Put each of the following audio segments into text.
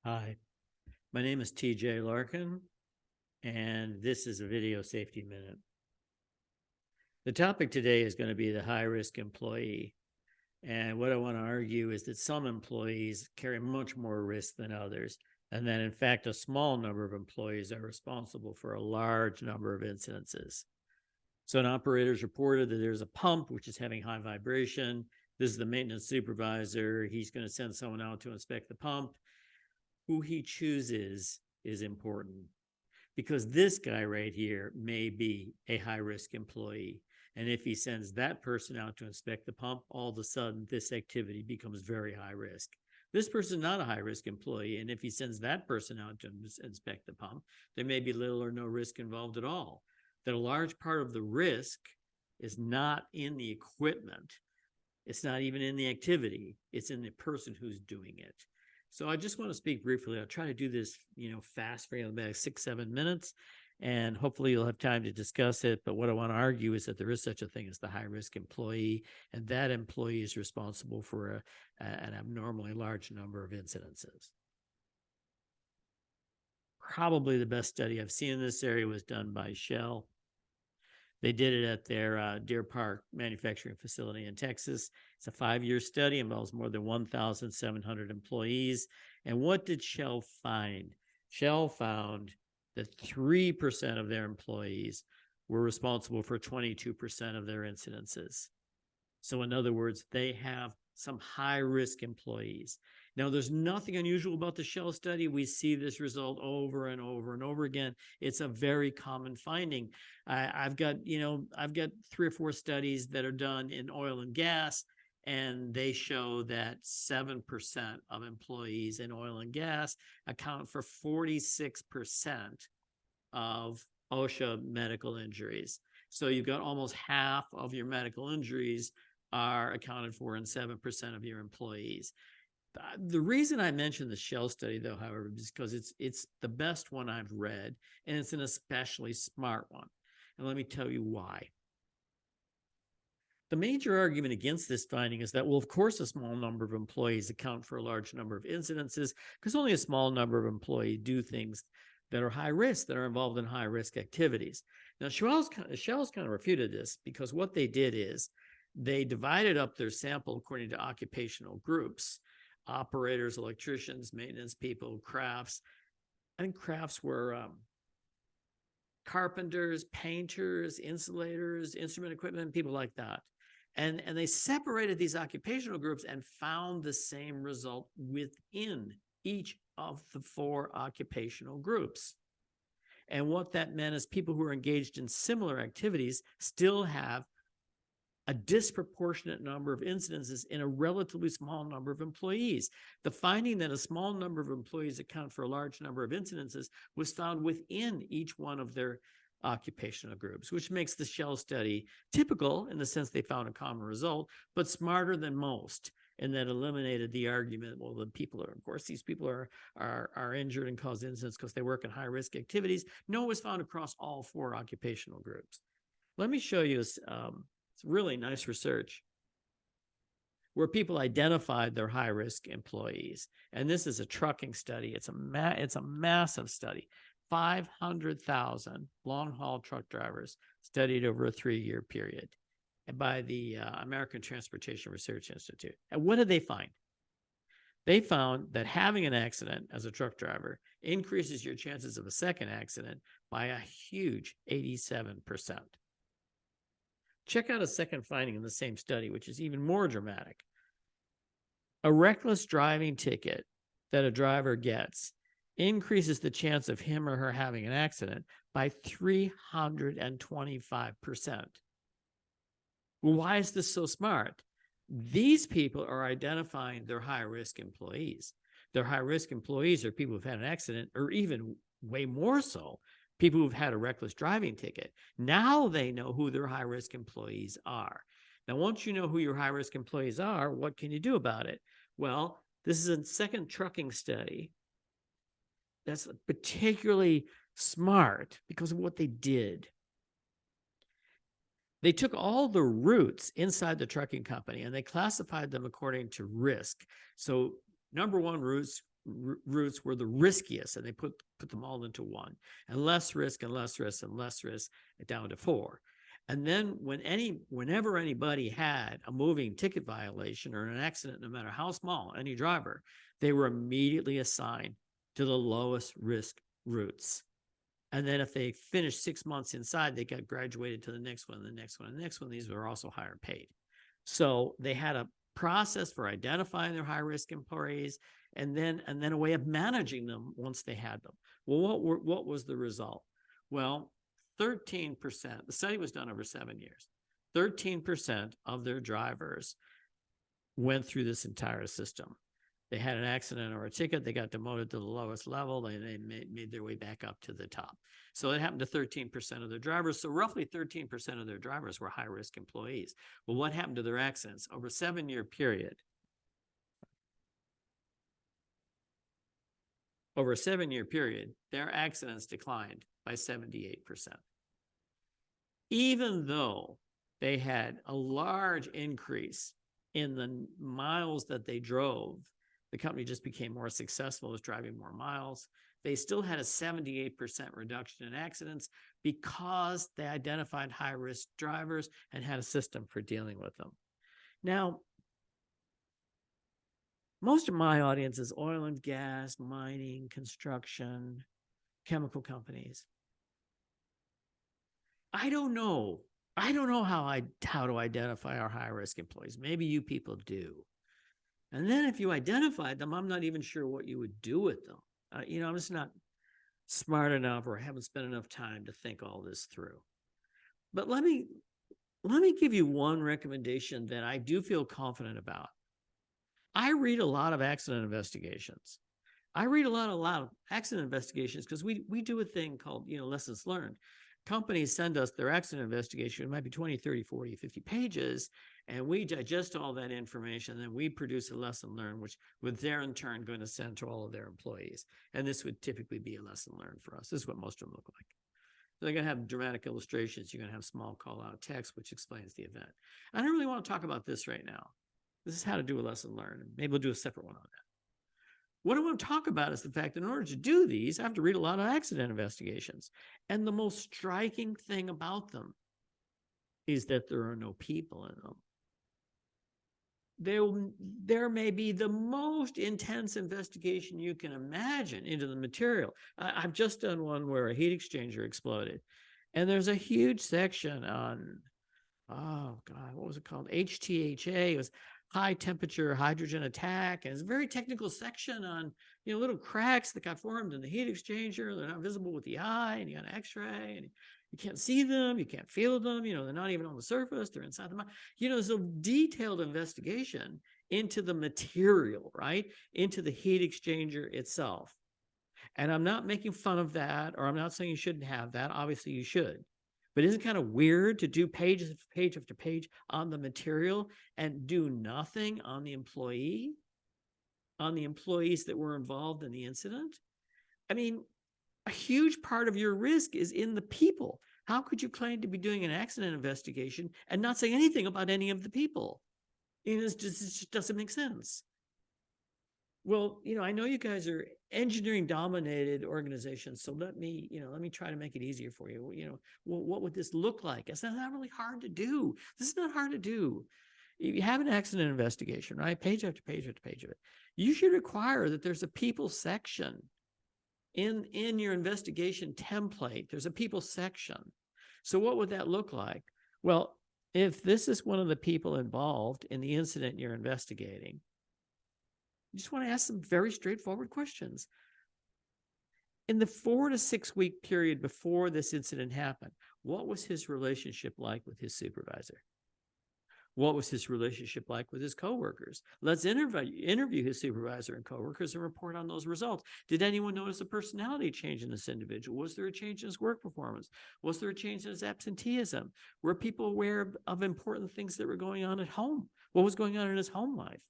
Hi, my name is TJ Larkin, and this is a Video Safety Minute. The topic today is going to be the high-risk employee. And what I want to argue is that some employees carry much more risk than others, and that in fact, a small number of employees are responsible for a large number of incidences. So an operator's reported that there's a pump which is having high vibration. This is the maintenance supervisor. He's going to send someone out to inspect the pump. Who he chooses is important, because this guy right here may be a high-risk employee. And if he sends that person out to inspect the pump, all of a sudden this activity becomes very high risk. This person is not a high-risk employee, and if he sends that person out to inspect the pump, there may be little or no risk involved at all. That a large part of the risk is not in the equipment. It's not even in the activity. It's in the person who's doing it. So I just want to speak briefly. I'll try to do this, fast for about 6-7 minutes, and hopefully you'll have time to discuss it. But what I want to argue is that there is such a thing as the high-risk employee, and that employee is responsible for an abnormally large number of incidences. Probably the best study I've seen in this area was done by Shell. They did it at their Deer Park manufacturing facility in Texas. It's a 5-year study, involves more than 1,700 employees. And what did Shell find? Shell found that 3% of their employees were responsible for 22% of their incidences. So in other words, they have some high-risk employees. Now, there's nothing unusual about the Shell study. We see this result over and over and over again. It's a very common finding. I've got 3 or 4 studies that are done in oil and gas, and they show that 7% of employees in oil and gas account for 46% of OSHA medical injuries. So you've got almost half of your medical injuries are accounted for in 7% of your employees. The reason I mentioned the Shell study, though, however, is because it's the best one I've read, and it's an especially smart one. And let me tell you why. The major argument against this finding is that, well, of course, a small number of employees account for a large number of incidences, because only a small number of employees do things that are high risk, that are involved in high risk activities. Now, Shell's kind of refuted this, because what they did is they divided up their sample according to occupational groups: operators, electricians, maintenance people, crafts. I think crafts were carpenters, painters, insulators, instrument equipment, people like that. And they separated these occupational groups and found the same result within each of the 4 occupational groups. And what that meant is people who are engaged in similar activities still have a disproportionate number of incidences in a relatively small number of employees. The finding that a small number of employees account for a large number of incidences was found within each one of their occupational groups, which makes the Shell study typical in the sense they found a common result, but smarter than most, and that eliminated the argument, well, the people are, of course, these people are injured and cause incidents because they work in high-risk activities. No, it was found across all 4 occupational groups. Let me show you it's really nice research where people identified their high-risk employees. And this is a trucking study. It's a massive study. 500,000 long-haul truck drivers studied over a 3-year period by the American Transportation Research Institute. And what did they find? They found that having an accident as a truck driver increases your chances of a second accident by a huge 87%. Check out a second finding in the same study, which is even more dramatic. A reckless driving ticket that a driver gets increases the chance of him or her having an accident by 325%. Well, why is this so smart? These people are identifying their high-risk employees. Their high-risk employees are people who've had an accident, or even way more so, people who've had a reckless driving ticket. Now they know who their high-risk employees are. Now, once you know who your high-risk employees are, what can you do about it? Well, this is a second trucking study that's particularly smart because of what they did. They took all the routes inside the trucking company and they classified them according to risk. So number 1 routes routes were the riskiest, and they put them all into one, and less risk and less risk and less risk, down to 4. And then whenever anybody had a moving ticket violation or an accident, no matter how small, any driver, they were immediately assigned to the lowest risk routes. And then if they finished 6 months inside, they got graduated to the next one, the next one, the next one. These were also higher paid. So they had a process for identifying their high risk employees, and then a way of managing them once they had them. Well, what was the result? Well, 13%, the study was done over 7 years. 13% of their drivers went through this entire system. They had an accident or a ticket, they got demoted to the lowest level, they made their way back up to the top. So it happened to 13% of their drivers. So roughly 13% of their drivers were high-risk employees. Well, what happened to their accidents? Over a 7-year period, their accidents declined by 78%. Even though they had a large increase in the miles that they drove, the company just became more successful as driving more miles. They still had a 78% reduction in accidents because they identified high-risk drivers and had a system for dealing with them. Now, most of my audience is oil and gas, mining, construction, chemical companies. I don't know how to identify our high-risk employees. Maybe you people do. And then if you identified them, I'm not even sure what you would do with them. I'm just not smart enough or haven't spent enough time to think all this through. But let me give you one recommendation that I do feel confident about. I read a lot of accident investigations. I read a lot of accident investigations because we do a thing called, lessons learned. Companies send us their accident investigation. It might be 20, 30, 40, 50 pages. And we digest all that information, and then we produce a lesson learned, which they're in turn going to send to all of their employees. And this would typically be a lesson learned for us. This is what most of them look like. So they're going to have dramatic illustrations. You're going to have small call-out text, which explains the event. I don't really want to talk about this right now. This is how to do a lesson learned. Maybe we'll do a separate one on that. What I want to talk about is the fact that in order to do these, I have to read a lot of accident investigations. And the most striking thing about them is that there are no people in them. There may be the most intense investigation you can imagine into the material. I've just done one where a heat exchanger exploded. And there's a huge section on, oh God, what was it called? HTHA. It was high temperature hydrogen attack. And it's a very technical section on, little cracks that got formed in the heat exchanger. They're not visible with the eye, and you got an X-ray, and you can't see them, you can't feel them, they're not even on the surface, they're inside the mind. There's a detailed investigation into the material, right? Into the heat exchanger itself. And I'm not making fun of that, or I'm not saying you shouldn't have that. Obviously you should. But isn't it kind of weird to do page after page on the material and do nothing on the employees that were involved in the incident? I mean, a huge part of your risk is in the people. How could you claim to be doing an accident investigation and not say anything about any of the people? It just doesn't make sense. Well, I know you guys are engineering dominated organizations, so let me try to make it easier for you. What would this look like? It's not really hard to do. This is not hard to do. If you have an accident investigation, right? Page after page after page of it, you should require that there's a people section in your investigation template. There's a people section. So what would that look like? Well, if this is one of the people involved in the incident you're investigating, you just want to ask some very straightforward questions. In the 4 to 6 week period before this incident happened, what was his relationship like with his supervisor? What was his relationship like with his coworkers? Let's interview his supervisor and coworkers and report on those results. Did anyone notice a personality change in this individual? Was there a change in his work performance? Was there a change in his absenteeism? Were people aware of important things that were going on at home? What was going on in his home life?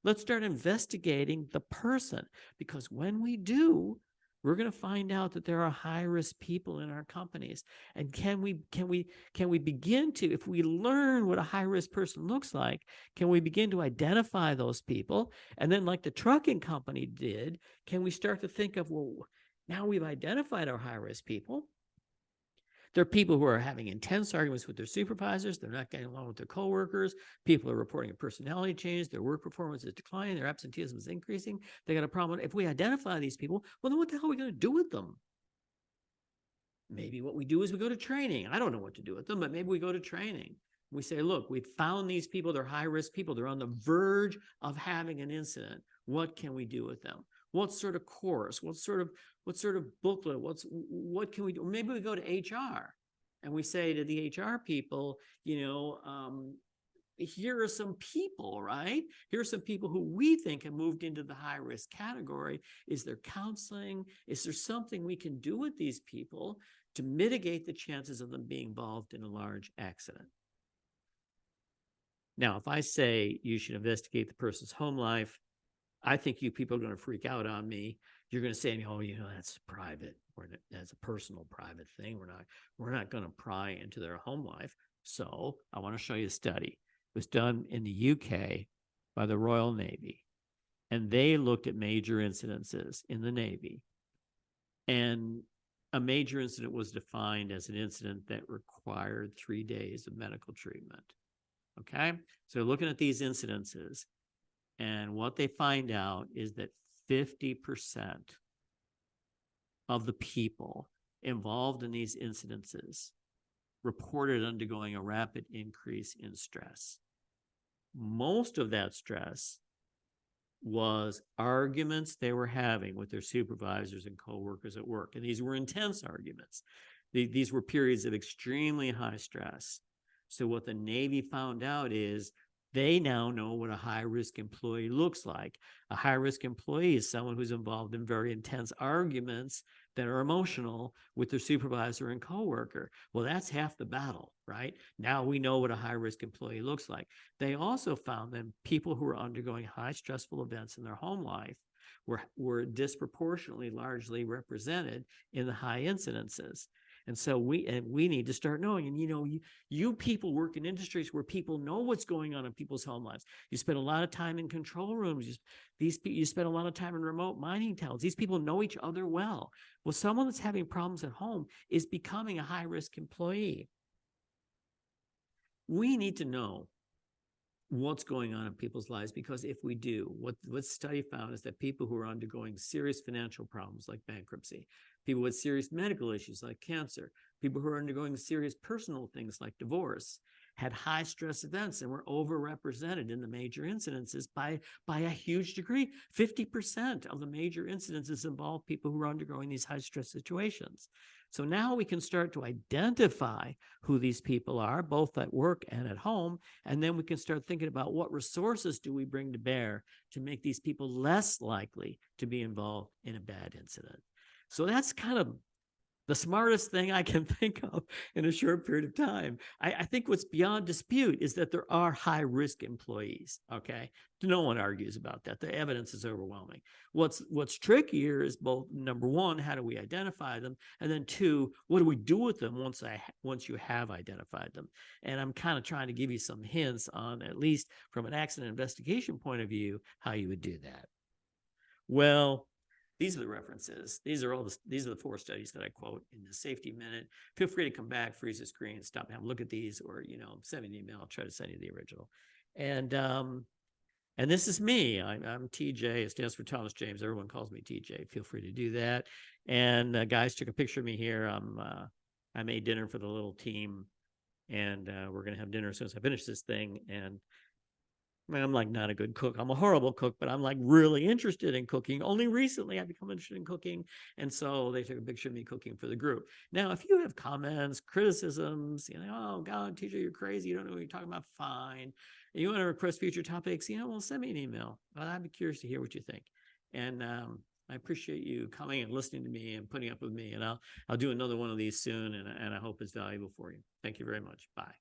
Let's start investigating the person, because when we do, we're going to find out that there are high-risk people in our companies. And can we begin to, if we learn what a high-risk person looks like, can we begin to identify those people? And then, like the trucking company did, can we start to think of, well, now we've identified our high-risk people. There are people who are having intense arguments with their supervisors. They're not getting along with their coworkers. People are reporting a personality change. Their work performance is declining. Their absenteeism is increasing. They got a problem. If we identify these people, well, then what the hell are we going to do with them? Maybe what we do is we go to training. I don't know what to do with them, but maybe we go to training. We say, look, we found these people. They're high-risk people. They're on the verge of having an incident. What can we do with them? What sort of course? What sort of booklet? What can we do? Maybe we go to HR and we say to the HR people, here are some people, right? Here are some people who we think have moved into the high-risk category. Is there counseling? Is there something we can do with these people to mitigate the chances of them being involved in a large accident? Now, if I say you should investigate the person's home life, I think you people are going to freak out on me. You're going to say, oh, that's private, or that's a personal private thing. We're not going to pry into their home life. So I want to show you a study. It was done in the UK by the Royal Navy, and they looked at major incidences in the Navy. And a major incident was defined as an incident that required 3 days of medical treatment. Okay, so looking at these incidences, and what they find out is that 50% of the people involved in these incidences reported undergoing a rapid increase in stress. Most of that stress was arguments they were having with their supervisors and coworkers at work. And these were intense arguments. These were periods of extremely high stress. So what the Navy found out is they now know what a high-risk employee looks like. A high-risk employee is someone who's involved in very intense arguments that are emotional with their supervisor and coworker. Well, that's half the battle, right? Now we know what a high-risk employee looks like. They also found that people who are undergoing high stressful events in their home life were disproportionately largely represented in the high incidences. And so we need to start knowing. And you people work in industries where people know what's going on in people's home lives. You spend a lot of time in control rooms. You spend a lot of time in remote mining towns. These people know each other well. Well, someone that's having problems at home is becoming a high-risk employee. We need to know what's going on in people's lives, because if we do, what study found is that people who are undergoing serious financial problems like bankruptcy, people with serious medical issues like cancer, people who are undergoing serious personal things like divorce, had high stress events and were overrepresented in the major incidences by a huge degree. 50% of the major incidences involve people who are undergoing these high stress situations. So now we can start to identify who these people are, both at work and at home, and then we can start thinking about what resources do we bring to bear to make these people less likely to be involved in a bad incident. So that's kind of the smartest thing I can think of in a short period of time. I think what's beyond dispute is that there are high-risk employees, okay? No one argues about that. The evidence is overwhelming. What's trickier is both, number one, how do we identify them? And then two, what do we do with them once you have identified them? And I'm kind of trying to give you some hints on, at least from an accident investigation point of view, how you would do that. Well, these are the references. These are the 4 studies that I quote in the Safety Minute. Feel free to come back, freeze the screen, stop and have a look at these, or send me an email. I'll try to send you the original. And this is me. I'm TJ. It stands for Thomas James. Everyone calls me TJ. Feel free to do that. And guys took a picture of me here. I made dinner for the little team, and we're gonna have dinner as soon as I finish this thing. And I'm like not a good cook. I'm a horrible cook, but I'm like really interested in cooking. Only recently I've become interested in cooking. And so they took a picture of me cooking for the group. Now, if you have comments, criticisms, oh God, teacher, you're crazy. You don't know what you're talking about. Fine. And you want to request future topics, well, send me an email. I'd be curious to hear what you think. And I appreciate you coming and listening to me and putting up with me. And I'll do another one of these soon. And I hope it's valuable for you. Thank you very much. Bye.